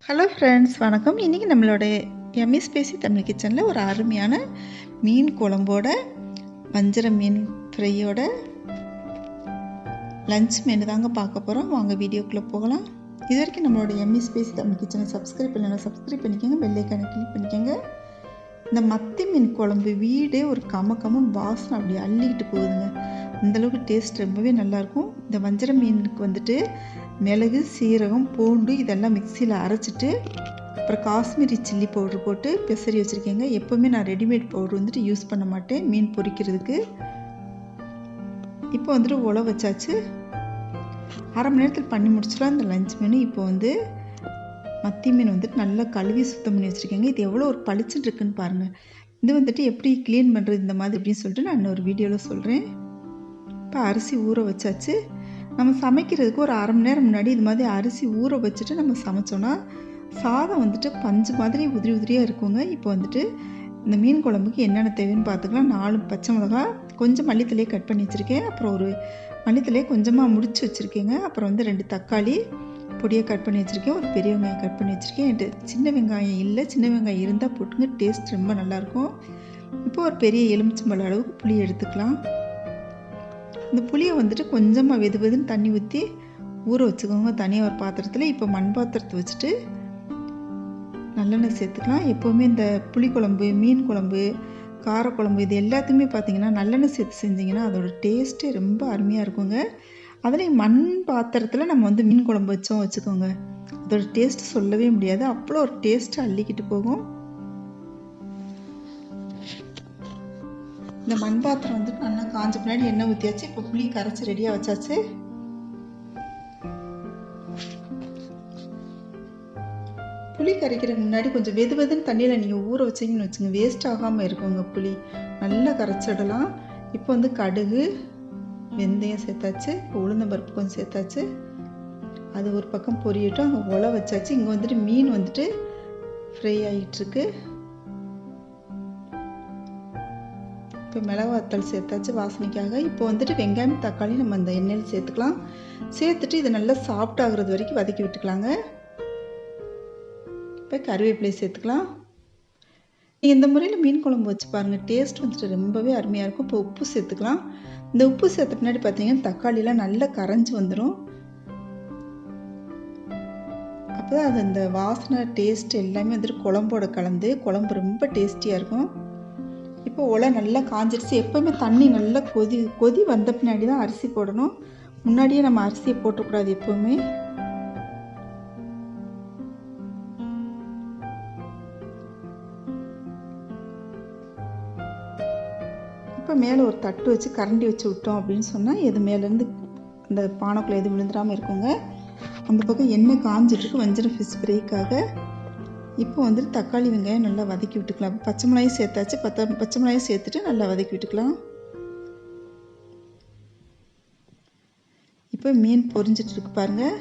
Hello friends, வணக்கம். இன்றைக்கி நம்மளோட எம்மி ஸ்பேசி தமிழ் கிச்சனில் ஒரு அருமையான மீன் குழம்போட வஞ்சரம் மீன் ஃப்ரையோட லஞ்ச் மெனு தாங்க பார்க்க போகிறோம். வாங்க வீடியோக்குள்ளே போகலாம். இது வரைக்கும் நம்மளோட எம்மி ஸ்பேசி தமிழ் கிச்சனை சப்ஸ்கிரைப் பண்ணலாம், சப்ஸ்கிரைப் பண்ணிக்கோங்க, பெல் ஐக்கானை கிளிக் பண்ணிக்கோங்க. இந்த மத்தி மீன் குழம்பு வீடே ஒரு கம வாசனை அப்படி அள்ளிக்கிட்டு போகுதுங்க. அந்தளவுக்கு டேஸ்ட் ரொம்பவே நல்லாயிருக்கும். இந்த வஞ்சரம் மீனுக்கு வந்துட்டு மிளகு, சீரகம், பூண்டு இதெல்லாம் மிக்சியில் அரைச்சிட்டு அப்புறம் காஷ்மீரி சில்லி பவுடர் போட்டு பெசரி வச்சுருக்கேங்க. எப்போவுமே நான் ரெடிமேட் பவுடர் வந்துட்டு யூஸ் பண்ண மாட்டேன் மீன் பொரிக்கிறதுக்கு. இப்போ வந்துட்டு உழ வச்சாச்சு. அரை மணி நேரத்தில் பண்ணி முடிச்சிடலாம் இந்த லஞ்ச் மெனு. இப்போ வந்து மத்தி மீன் வந்துட்டு நல்லா கழுவி சுத்தம் பண்ணி வச்சுருக்கேங்க. இது எவ்வளோ ஒரு பளிச்சுட்டு இருக்குன்னு பாருங்கள். இது வந்துட்டு எப்படி க்ளீன் பண்ணுறது இந்த மாதிரி அப்படின்னு சொல்லிட்டு நான் இன்னொரு வீடியோவில் சொல்கிறேன். இப்போ அரிசி ஊற வச்சாச்சு. நம்ம சமைக்கிறதுக்கு ஒரு அரை மணி நேரம் முன்னாடி இது மாதிரி அரிசி ஊற வச்சுட்டு நம்ம சமைச்சோன்னா சாதம் வந்துட்டு பஞ்சு மாதிரி உதிரியாக இருக்குங்க. இப்போ வந்துட்டு இந்த மீன் குழம்புக்கு என்னென்ன தேவைன்னு பார்த்துக்கலாம். 4 பச்சை மிளகா, கொஞ்சம் மல்லித்தலையை கட் பண்ணி வச்சுருக்கேன். அப்புறம் ஒரு மல்லித்தலையை கொஞ்சமாக முடிச்சு வச்சுருக்கேங்க. அப்புறம் வந்து 2 தக்காளி பொடியை கட் பண்ணி வச்சுருக்கேன். ஒரு பெரிய வெங்காயம் கட் பண்ணி வச்சுருக்கேன். என்கிட்ட சின்ன வெங்காயம் இல்லை, சின்ன வெங்காயம் இருந்தால் போட்டுங்க, டேஸ்ட் ரொம்ப நல்லாயிருக்கும். இப்போ ஒரு பெரிய எலுமிச்சம்பழம் அளவுக்கு புளி எடுத்துக்கலாம். இந்த புளியை வந்துட்டு கொஞ்சமாக வெதுன்னு தண்ணி ஊற்றி ஊற வச்சுக்கோங்க தனியாக ஒரு பாத்திரத்தில். இப்போ மண் பாத்திரத்தை வச்சுட்டு நல்லெண்ணெய் சேர்த்துக்கலாம். எப்போவுமே இந்த புளிக்குழம்பு, மீன் குழம்பு, காரக்குழம்பு இது எல்லாத்துக்குமே பார்த்திங்கன்னா நல்லெண்ணெய் சேர்த்து செஞ்சிங்கன்னா அதோட டேஸ்ட்டே ரொம்ப அருமையாக இருக்குங்க. அதுலேயும் மண் பாத்திரத்தில் நம்ம வந்து மீன் குழம்பு வச்சுக்கோங்க, அதோட டேஸ்ட் சொல்லவே முடியாது. அவ்வளோ ஒரு டேஸ்ட்டு அள்ளிக்கிட்டு போகும். இந்த மண் பாத்திரம் வந்துட்டு நல்லா காஞ்ச பின்னாடி எண்ணெய் ஊற்றியாச்சு. இப்போ புளி கரைச்சி ரெடியாக வச்சாச்சு. புளி கரைக்கிறதுக்கு முன்னாடி கொஞ்சம் வெதுன்னு தண்ணியில் நீங்கள் ஊற வச்சிங்கன்னு வச்சுங்க, வேஸ்ட் ஆகாமல் இருக்குங்க. புளி நல்லா கரைச்சிடலாம். இப்போ வந்து கடுகு, வெந்தயம் சேர்த்தாச்சு. உளுந்தம்பருப்பு கொஞ்சம் சேர்த்தாச்சு. அது ஒரு பக்கம் பொரியட்டும். அங்கே உலை வச்சாச்சு. இங்கே வந்துட்டு மீன் வந்துட்டு ஃப்ரை ஆகிட்டுருக்கு. இப்போ மிளகாத்தூள் சேர்த்தாச்சு வாசனைக்காக. இப்போ வந்துட்டு வெங்காயம், தக்காளி நம்ம அந்த எண்ணெயில் சேர்த்துக்கலாம். சேர்த்துட்டு இதை நல்லா சாஃப்ட் ஆகுறது வரைக்கும் வதக்கி விட்டுக்கலாங்க. இப்போ கருவேப்பிலை சேர்த்துக்கலாம். நீங்கள் இந்த முறையில் மீன் குழம்பு வச்சு பாருங்கள், டேஸ்ட் வந்துட்டு ரொம்பவே அருமையாக இருக்கும். இப்போ உப்பு சேர்த்துக்கலாம். இந்த உப்பு சேர்த்த பின்னாடி பார்த்தீங்கன்னா தக்காளிலாம் நல்லா கரைஞ்சி வந்துடும். அப்போ தான் அது அந்த வாசனை டேஸ்ட் எல்லாமே வந்துட்டு குழம்போட கலந்து குழம்பு ரொம்ப டேஸ்டியாக இருக்கும். இப்போ உலை நல்லா காஞ்சிடுச்சு. எப்போவுமே தண்ணி நல்லா கொதி வந்த பின்னாடி தான் அரிசி போடணும். முன்னாடியே நம்ம அரிசியை போட்டக்கூடாது எப்போவுமே. இப்போ மேலே ஒரு தட்டு வச்சு கரண்டி வச்சு விட்டோம் அப்படின்னு சொன்னால் எது மேலேருந்து அந்த பானைக்குள்ளே எதுவும் விழுந்துடாமல் இருக்குங்க. அந்த பக்கம் எண்ணெய் காஞ்சிட்ருக்கு வஞ்சரம் ஃபிஷ் ஃப்ரைக்காக. இப்போ வந்துட்டு தக்காளி வெங்காயம் நல்லா வதக்கி விட்டுக்கலாம். பச்சை மிளகாயும் சேர்த்தாச்சு. பச்சை மிளகாயும் சேர்த்துட்டு நல்லா வதக்கி விட்டுக்கலாம். இப்போ மீன் பொரிஞ்சிட்டு இருக்கு பாருங்கள்.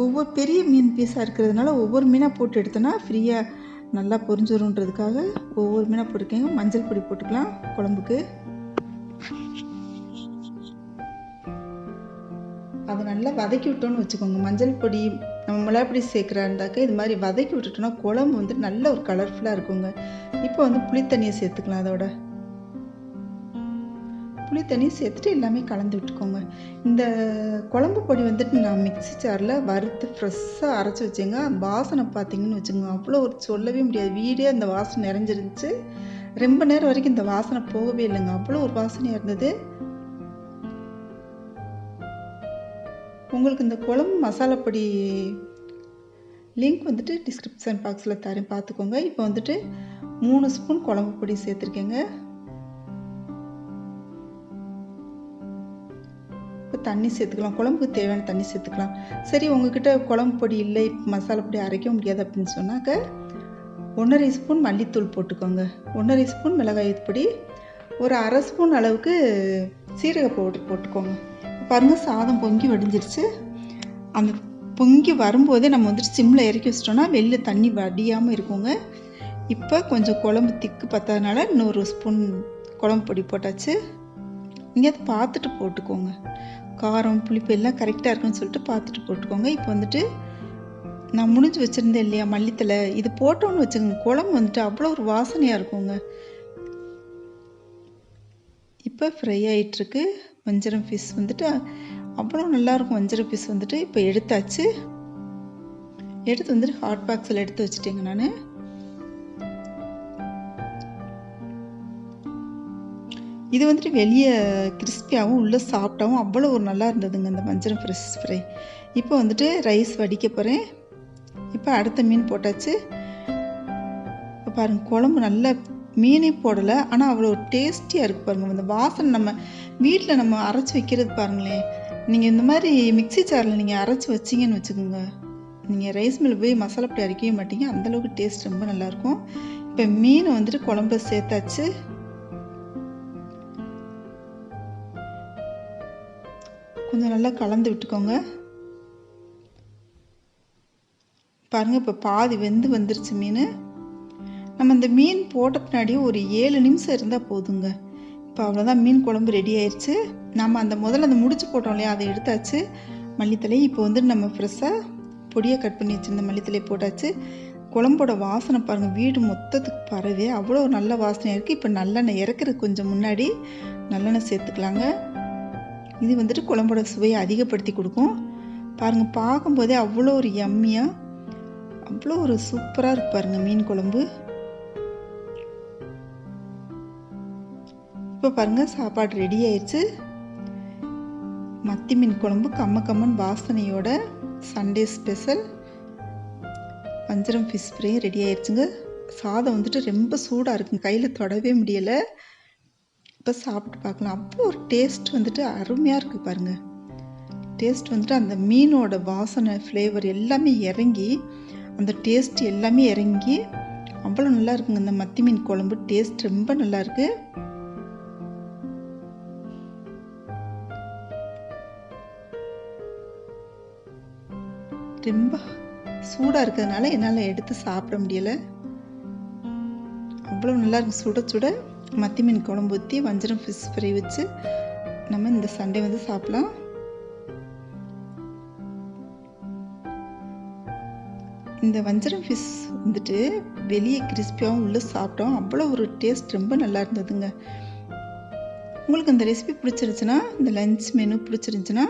ஒவ்வொரு பெரிய மீன் பீஸாக இருக்கிறதுனால ஒவ்வொரு மீனாக போட்டு எடுத்தோன்னா ஃப்ரீயாக நல்லா பொரிஞ்சிடும்ன்றதுக்காக ஒவ்வொரு மீனாக போட்டுக்கோங்க. மஞ்சள் பொடி போட்டுக்கலாம் குழம்புக்கு. அதை நல்லா வதக்கி விட்டோன்னு வச்சுக்கோங்க. மஞ்சள் பொடி நம்ம மிளகாப்பொடி சேர்க்குறா இருந்தாக்க இது மாதிரி வதக்கி விட்டுட்டோன்னா குழம்பு வந்து நல்ல ஒரு கலர்ஃபுல்லாக இருக்குங்க. இப்போ வந்து புளித்தண்ணியை சேர்த்துக்கலாம். அதோட புளித்தண்ணியை சேர்த்துட்டு எல்லாமே கலந்து விட்டுக்கோங்க. இந்த குழம்பு பொடி வந்துட்டு நான் மிக்ஸி ஜாரில் வறுத்து ஃப்ரெஷ்ஷாக அரைச்சி வச்சேங்க. வாசனை பார்த்தீங்கன்னு வச்சுக்கோங்க, அவ்வளோ ஒரு சொல்லவே முடியாது. வீடே அந்த வாசனை நிறைஞ்சிருந்துச்சு. ரொம்ப நேரம் வரைக்கும் இந்த வாசனை போகவே இல்லைங்க, அவ்வளோ ஒரு வாசனையாக இருந்தது. உங்களுக்கு இந்த குழம்பு மசாலா பொடி லிங்க் வந்துட்டு டிஸ்கிரிப்ஷன் பாக்ஸில் தரேன், பார்த்துக்கோங்க. இப்போ வந்துட்டு 3 ஸ்பூன் குழம்பு பொடி சேர்த்துருக்கேங்க. இப்போ தண்ணி சேர்த்துக்கலாம். குழம்புக்கு தேவையான தண்ணி சேர்த்துக்கலாம். சரி, உங்ககிட்ட குழம்பு பொடி இல்லை, மசாலா பொடி அரைக்க முடியாது அப்படின்னு சொன்னாக்க 1.5 ஸ்பூன் மல்லித்தூள் போட்டுக்கோங்க. 1.5 ஸ்பூன் மிளகாய் பொடி, ஒரு அரை ஸ்பூன் அளவுக்கு சீரக பவுடர் போட்டுக்கோங்க. பாருங்கள், சாதம் பொங்கி வடிஞ்சிருச்சு. அந்த பொங்கி வரும்போதே நம்ம வந்துட்டு சிம்மில் இறக்கி வச்சிட்டோன்னா வெளில தண்ணி வடியாமல் இருக்குங்க. இப்போ கொஞ்சம் குழம்பு திக்கு பத்தாதனால இன்னொரு ஸ்பூன் குழம்பு பொடி போட்டாச்சு. நீங்கள் அதை பார்த்துட்டு போட்டுக்கோங்க. காரம் புளிப்பு எல்லாம் கரெக்டாக இருக்குன்னு சொல்லிட்டு பார்த்துட்டு போட்டுக்கோங்க. இப்போ வந்துட்டு நான் முடிஞ்சு வச்சுருந்தேன் இல்லையா மல்லித்தலை, இது போட்டோன்னு வச்சுக்கோங்க, குழம்பு வந்துட்டு அவ்வளோ ஒரு வாசனையாக இருக்குங்க. இப்போ ஃப்ரை ஆகிட்டுருக்கு. வஞ்சரம் ஃபிஷ் வந்துட்டு அவ்வளோ நல்லாயிருக்கும். வஞ்சரம் ஃபிஷ் வந்துட்டு இப்போ எடுத்தாச்சு. எடுத்து வந்துட்டு ஹாட் பாக்ஸில் எடுத்து வச்சுட்டேங்க நான். இது வந்துட்டு வெளியே கிறிஸ்பியாகவும் உள்ளே சாஃப்டாகவும் அவ்வளோ ஒரு நல்லா இருந்ததுங்க இந்த வஞ்சரம் ஃபிஷ் ஃப்ரை. இப்போ வந்துட்டு ரைஸ் வடிக்க போகிறேன். இப்போ அடுத்த மீன் போட்டாச்சு. இப்போ பாருங்கள், குழம்பு நல்லா மீனே போடலை, ஆனால் அவ்வளோ டேஸ்டியாக இருக்குது பாருங்கள். இந்த வாசனை நம்ம வீட்டில் நம்ம அரைச்சி வைக்கிறது பாருங்களேன். நீங்கள் இந்த மாதிரி மிக்ஸி ஜாரில் நீங்கள் அரைச்சி வச்சிங்கன்னு வச்சுக்கோங்க, நீங்கள் ரைஸ் மில் போய் மசாலா பொடி அரைக்கவே மாட்டீங்க, அந்தளவுக்கு டேஸ்ட் ரொம்ப நல்லாயிருக்கும். இப்போ மீனை வந்துட்டு குழம்புல சேர்த்தாச்சு. கொஞ்சம் நல்லா கலந்து விட்டுக்கோங்க. பாருங்கள், இப்போ பாதி வெந்து வந்துருச்சு மீன். நம்ம இந்த மீன் போட்ட பின்னாடி ஒரு 7 நிமிஷம் இருந்தால் போதுங்க. இப்போ அவ்வளோதான், மீன் குழம்பு ரெடி ஆயிடுச்சு. நம்ம முதல்ல அந்த முடிச்சு போட்டோம் இல்லையா, அதை எடுத்தாச்சு. மல்லித்தலை இப்போ வந்துட்டு நம்ம ஃப்ரெஷ்ஷாக பொடியை கட் பண்ணி வச்சுருந்த மல்லித்தலை போட்டாச்சு. குழம்போட வாசனை பாருங்கள், வீடு மொத்தத்துக்கு பரவே அவ்வளோ நல்ல வாசனையாக இருக்குது. இப்போ நல்லெண்ணெய் இறக்குறதுக்கு கொஞ்சம் முன்னாடி நல்லெண்ணெய் சேர்த்துக்கலாங்க. இது வந்துட்டு குழம்போட சுவையை அதிகப்படுத்தி கொடுக்கும். பாருங்கள், பார்க்கும்போதே அவ்வளோ ஒரு யம்மியாக அவ்வளோ ஒரு சூப்பராக இருக்கு பாருங்கள் மீன் குழம்பு. இப்போ பாருங்கள், சாப்பாடு ரெடி ஆயிடுச்சு. மத்தி மீன் குழம்பு கம்மன் வாசனையோட சண்டே ஸ்பெஷல் வஞ்சரம் ஃபிஷ் ஃப்ரை ரெடி ஆயிடுச்சுங்க. சாதம் வந்துட்டு ரொம்ப சூடாக இருக்குங்க, கையில் தொடவே முடியலை. இப்போ சாப்பிட்டு பார்க்கலாம். அவ்வளோ ஒரு டேஸ்ட் வந்துட்டு அருமையாக இருக்குது பாருங்கள். டேஸ்ட் வந்துட்டு அந்த மீனோட வாசனை ஃப்ளேவர் எல்லாமே இறங்கி, அந்த டேஸ்ட் எல்லாமே இறங்கி அவ்வளோ நல்லா இருக்குங்க. இந்த மத்தி மீன் குழம்பு டேஸ்ட் ரொம்ப நல்லா இருக்கு. ரொம்ப சூடாக இருக்கிறதுனால என்னால் எடுத்து சாப்பிட முடியலை. அவ்வளோ நல்லா இருக்கு. சுட சுட மத்தி மீன் குழம்பு ஊற்றி வஞ்சரம் ஃபிஷ் ஃப்ரை வச்சு நம்ம இந்த சண்டே வந்து சாப்பிடலாம். இந்த வஞ்சரம் ஃபிஷ் வந்துட்டு வெளியே கிறிஸ்பியாகவும் உள்ளே சாப்பிட்டோம், அவ்வளோ ஒரு டேஸ்ட் ரொம்ப நல்லா இருந்ததுங்க. உங்களுக்கு இந்த ரெசிபி பிடிச்சிருந்துச்சுன்னா, இந்த லஞ்ச் மெனு பிடிச்சிருந்துச்சுன்னா,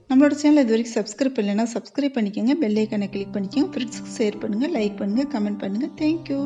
நம்மளோட சேனல் இது வரைக்கும் சப்ஸ்கிரைப் பண்ணலைன்னா சப்ஸ்கிரைப் பண்ணிக்கோங்க. பெல் ஐக்கானை கிளிக் பண்ணிக்கோங்க. ஃப்ரெண்ட்ஸுக்கு ஷேர் பண்ணுங்கள், லைக் பண்ணுங்கள், கமெண்ட் பண்ணுங்கள். தேங்க்யூ.